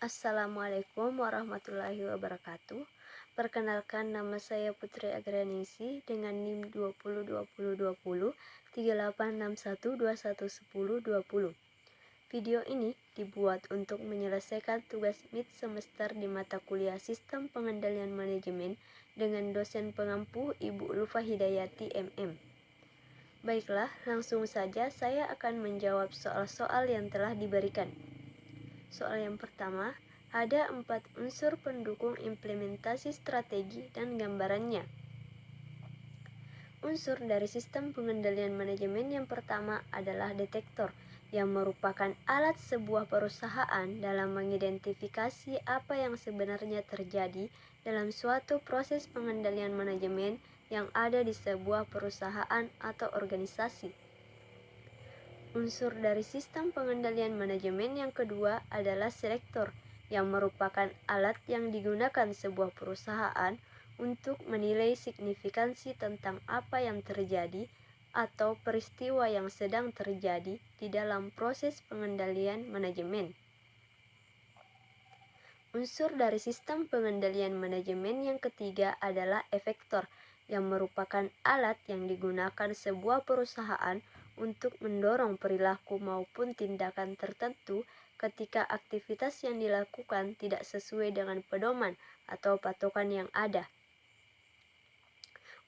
Assalamualaikum warahmatullahi wabarakatuh. Perkenalkan, nama saya Putri Agraningsi dengan NIM 2020203861211020. Video ini dibuat untuk menyelesaikan tugas mid semester di mata kuliah Sistem Pengendalian Manajemen dengan dosen pengampu Ibu Ulfa Hidayati MM. Baiklah, langsung saja saya akan menjawab soal-soal yang telah diberikan. Soal yang pertama, ada 4 unsur pendukung implementasi strategi dan gambarannya. Unsur dari sistem pengendalian manajemen yang pertama adalah detektor, yang merupakan alat sebuah perusahaan dalam mengidentifikasi apa yang sebenarnya terjadi dalam suatu proses pengendalian manajemen yang ada di sebuah perusahaan atau organisasi. Unsur dari sistem pengendalian manajemen yang kedua adalah selektor, yang merupakan alat yang digunakan sebuah perusahaan untuk menilai signifikansi tentang apa yang terjadi atau peristiwa yang sedang terjadi di dalam proses pengendalian manajemen. Unsur dari sistem pengendalian manajemen yang ketiga adalah efektor, yang merupakan alat yang digunakan sebuah perusahaan untuk mendorong perilaku maupun tindakan tertentu ketika aktivitas yang dilakukan tidak sesuai dengan pedoman atau patokan yang ada.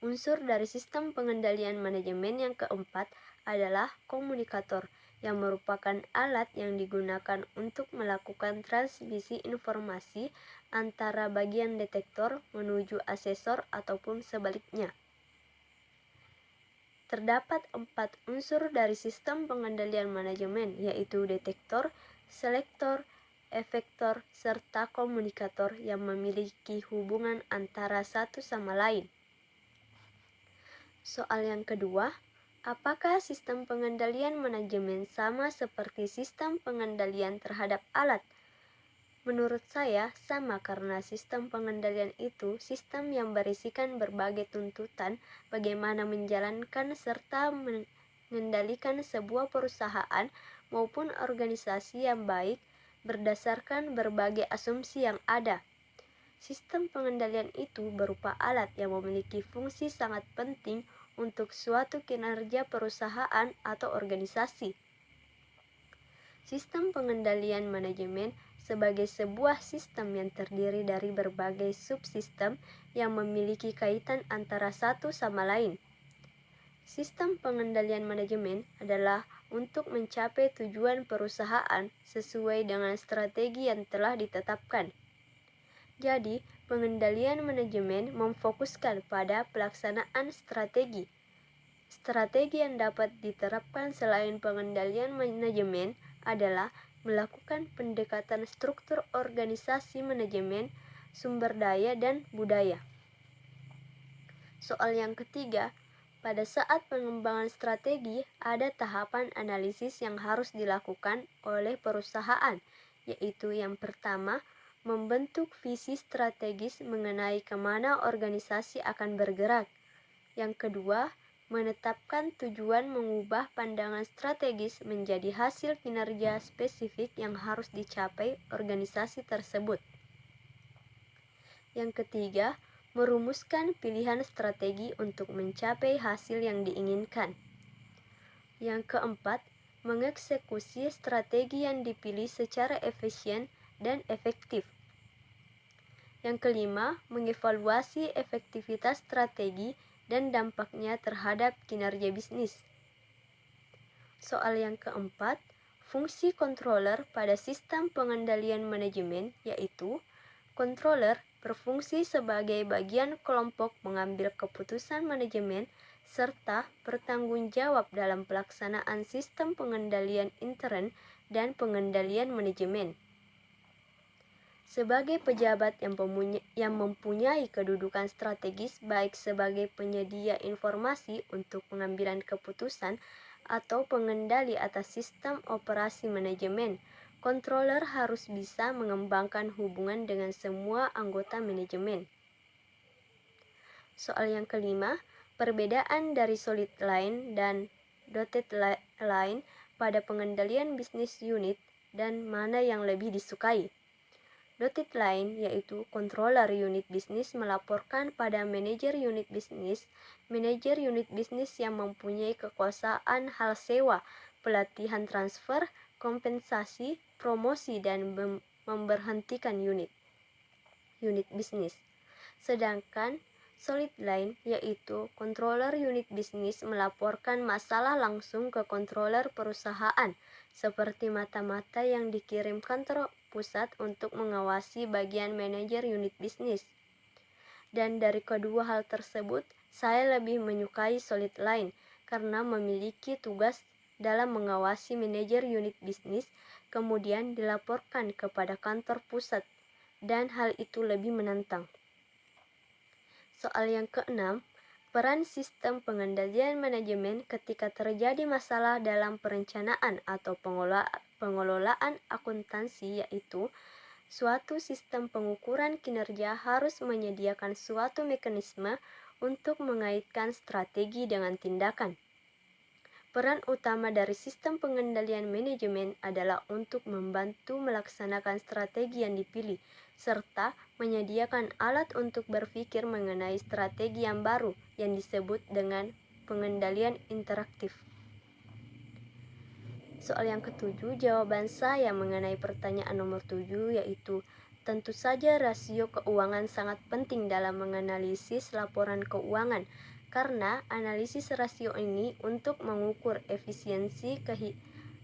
Unsur dari sistem pengendalian manajemen yang keempat adalah komunikator, yang merupakan alat yang digunakan untuk melakukan transmisi informasi antara bagian detektor menuju asesor ataupun sebaliknya. Terdapat 4 unsur dari sistem pengendalian manajemen, yaitu detektor, selektor, efektor, serta komunikator yang memiliki hubungan antara satu sama lain. Soal yang kedua, apakah sistem pengendalian manajemen sama seperti sistem pengendalian terhadap alat? Menurut saya, sama, karena sistem pengendalian itu sistem yang berisikan berbagai tuntutan bagaimana menjalankan serta mengendalikan sebuah perusahaan maupun organisasi yang baik berdasarkan berbagai asumsi yang ada. Sistem pengendalian itu berupa alat yang memiliki fungsi sangat penting untuk suatu kinerja perusahaan atau organisasi. Sistem pengendalian manajemen sebagai sebuah sistem yang terdiri dari berbagai subsistem yang memiliki kaitan antara satu sama lain. Sistem pengendalian manajemen adalah untuk mencapai tujuan perusahaan sesuai dengan strategi yang telah ditetapkan. Jadi, pengendalian manajemen memfokuskan pada pelaksanaan strategi. Strategi yang dapat diterapkan selain pengendalian manajemen adalah melakukan pendekatan struktur organisasi manajemen, sumber daya, dan budaya. Soal yang ketiga, pada saat pengembangan strategi ada tahapan analisis yang harus dilakukan oleh perusahaan, yaitu yang pertama, membentuk visi strategis mengenai kemana organisasi akan bergerak. Yang kedua, menetapkan tujuan mengubah pandangan strategis menjadi hasil kinerja spesifik yang harus dicapai organisasi tersebut. Yang ketiga, merumuskan pilihan strategi untuk mencapai hasil yang diinginkan. Yang keempat, mengeksekusi strategi yang dipilih secara efisien dan efektif. Yang kelima, mengevaluasi efektivitas strategi dan dampaknya terhadap kinerja bisnis. Soal yang keempat, fungsi controller pada sistem pengendalian manajemen, yaitu controller berfungsi sebagai bagian kelompok mengambil keputusan manajemen serta bertanggung jawab dalam pelaksanaan sistem pengendalian intern dan pengendalian manajemen. Sebagai pejabat yang mempunyai kedudukan strategis baik sebagai penyedia informasi untuk pengambilan keputusan atau pengendali atas sistem operasi manajemen, controller harus bisa mengembangkan hubungan dengan semua anggota manajemen. Soal yang kelima, perbedaan dari solid line dan dotted line pada pengendalian bisnis unit dan mana yang lebih disukai. Dotted line yaitu controller unit bisnis melaporkan pada manajer unit bisnis. Manajer unit bisnis yang mempunyai kekuasaan hal sewa, pelatihan transfer, kompensasi, promosi, dan memberhentikan unit bisnis. Sedangkan solid line yaitu controller unit bisnis melaporkan masalah langsung ke controller perusahaan, seperti mata-mata yang dikirim kantor pusat untuk mengawasi bagian manajer unit bisnis. Dan dari kedua hal tersebut, saya lebih menyukai solid line karena memiliki tugas dalam mengawasi manajer unit bisnis, kemudian dilaporkan kepada kantor pusat, dan hal itu lebih menantang. Soal yang keenam, peran sistem pengendalian manajemen ketika terjadi masalah dalam perencanaan atau pengelolaan akuntansi, yaitu suatu sistem pengukuran kinerja harus menyediakan suatu mekanisme untuk mengaitkan strategi dengan tindakan. Peran utama dari sistem pengendalian manajemen adalah untuk membantu melaksanakan strategi yang dipilih, serta menyediakan alat untuk berpikir mengenai strategi yang baru yang disebut dengan pengendalian interaktif. Soal yang ketujuh, jawaban saya mengenai pertanyaan nomor 7 yaitu tentu saja rasio keuangan sangat penting dalam menganalisis laporan keuangan, karena analisis rasio ini untuk mengukur efisiensi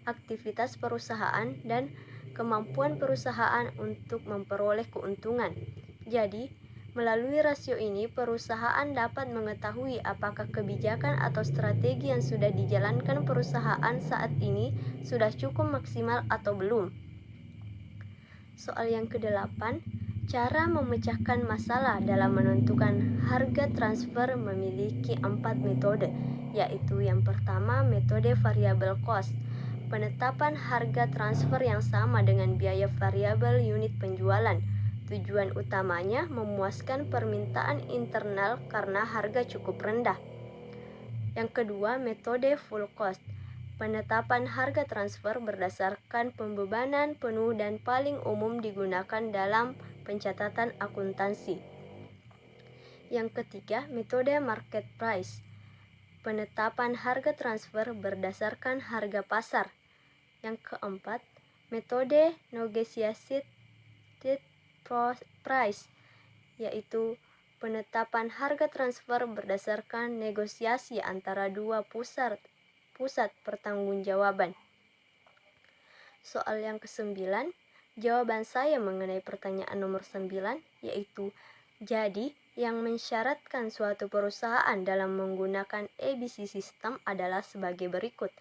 aktivitas perusahaan dan kemampuan perusahaan untuk memperoleh keuntungan. Jadi, melalui rasio ini, perusahaan dapat mengetahui apakah kebijakan atau strategi yang sudah dijalankan perusahaan saat ini sudah cukup maksimal atau belum. Soal yang ke-8, cara memecahkan masalah dalam menentukan harga transfer memiliki 4 metode, yaitu yang pertama metode variable cost, penetapan harga transfer yang sama dengan biaya variabel unit penjualan. Tujuan utamanya memuaskan permintaan internal karena harga cukup rendah. Yang kedua, metode full cost, penetapan harga transfer berdasarkan pembebanan penuh dan paling umum digunakan dalam pencatatan akuntansi. Yang ketiga, metode market price, penetapan harga transfer berdasarkan harga pasar. Yang keempat, metode negotiated price, yaitu penetapan harga transfer berdasarkan negosiasi antara dua pusat pertanggungjawaban. Soal yang ke-9, jawaban saya mengenai pertanyaan nomor 9 yaitu jadi yang mensyaratkan suatu perusahaan dalam menggunakan ABC system adalah sebagai berikut.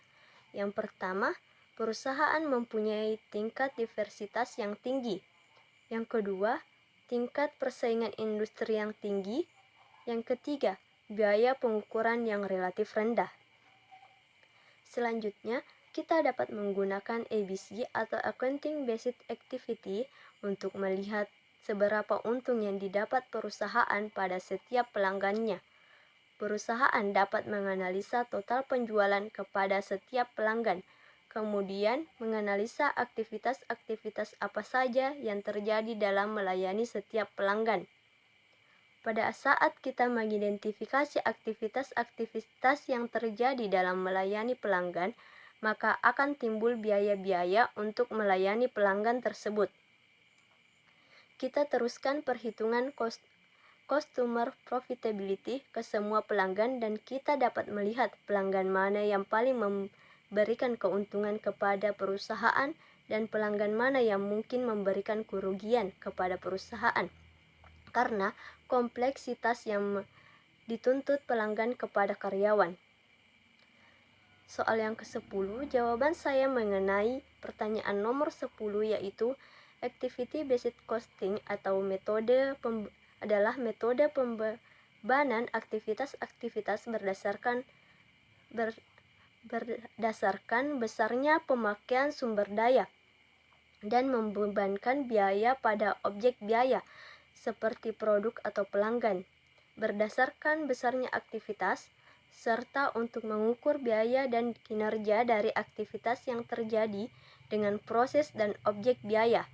Yang pertama, perusahaan mempunyai tingkat diversitas yang tinggi. Yang kedua, tingkat persaingan industri yang tinggi. Yang ketiga, biaya pengukuran yang relatif rendah. Selanjutnya, kita dapat menggunakan ABC atau Accounting Based Activity untuk melihat seberapa untung yang didapat perusahaan pada setiap pelanggannya. Perusahaan dapat menganalisa total penjualan kepada setiap pelanggan, kemudian menganalisa aktivitas-aktivitas apa saja yang terjadi dalam melayani setiap pelanggan. Pada saat kita mengidentifikasi aktivitas-aktivitas yang terjadi dalam melayani pelanggan, maka akan timbul biaya-biaya untuk melayani pelanggan tersebut. Kita teruskan perhitungan customer profitability ke semua pelanggan dan kita dapat melihat pelanggan mana yang paling memberikan keuntungan kepada perusahaan dan pelanggan mana yang mungkin memberikan kerugian kepada perusahaan, karena kompleksitas yang dituntut pelanggan kepada karyawan. Soal yang ke-10, jawaban saya mengenai pertanyaan nomor 10 yaitu activity based costing atau adalah metode pembebanan aktivitas-aktivitas berdasarkan besarnya pemakaian sumber daya dan membebankan biaya pada objek biaya seperti produk atau pelanggan berdasarkan besarnya aktivitas, serta untuk mengukur biaya dan kinerja dari aktivitas yang terjadi dengan proses dan objek biaya.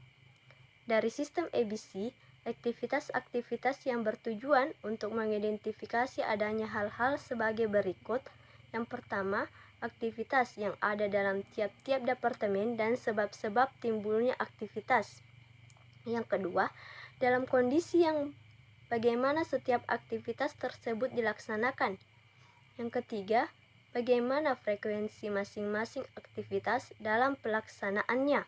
Dari sistem ABC, aktivitas-aktivitas yang bertujuan untuk mengidentifikasi adanya hal-hal sebagai berikut. Yang pertama, aktivitas yang ada dalam tiap-tiap departemen dan sebab-sebab timbulnya aktivitas. Yang kedua, dalam kondisi yang bagaimana setiap aktivitas tersebut dilaksanakan. Yang ketiga, bagaimana frekuensi masing-masing aktivitas dalam pelaksanaannya.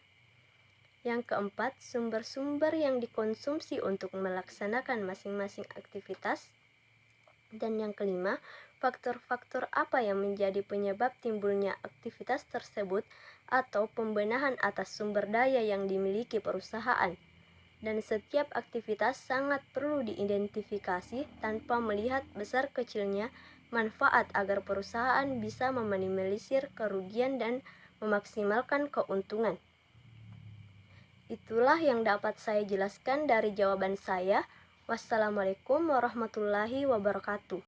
Yang keempat, sumber-sumber yang dikonsumsi untuk melaksanakan masing-masing aktivitas. Dan yang kelima, faktor-faktor apa yang menjadi penyebab timbulnya aktivitas tersebut atau pembenahan atas sumber daya yang dimiliki perusahaan. Dan setiap aktivitas sangat perlu diidentifikasi tanpa melihat besar kecilnya manfaat agar perusahaan bisa meminimalisir kerugian dan memaksimalkan keuntungan. Itulah yang dapat saya jelaskan dari jawaban saya. Wassalamualaikum warahmatullahi wabarakatuh.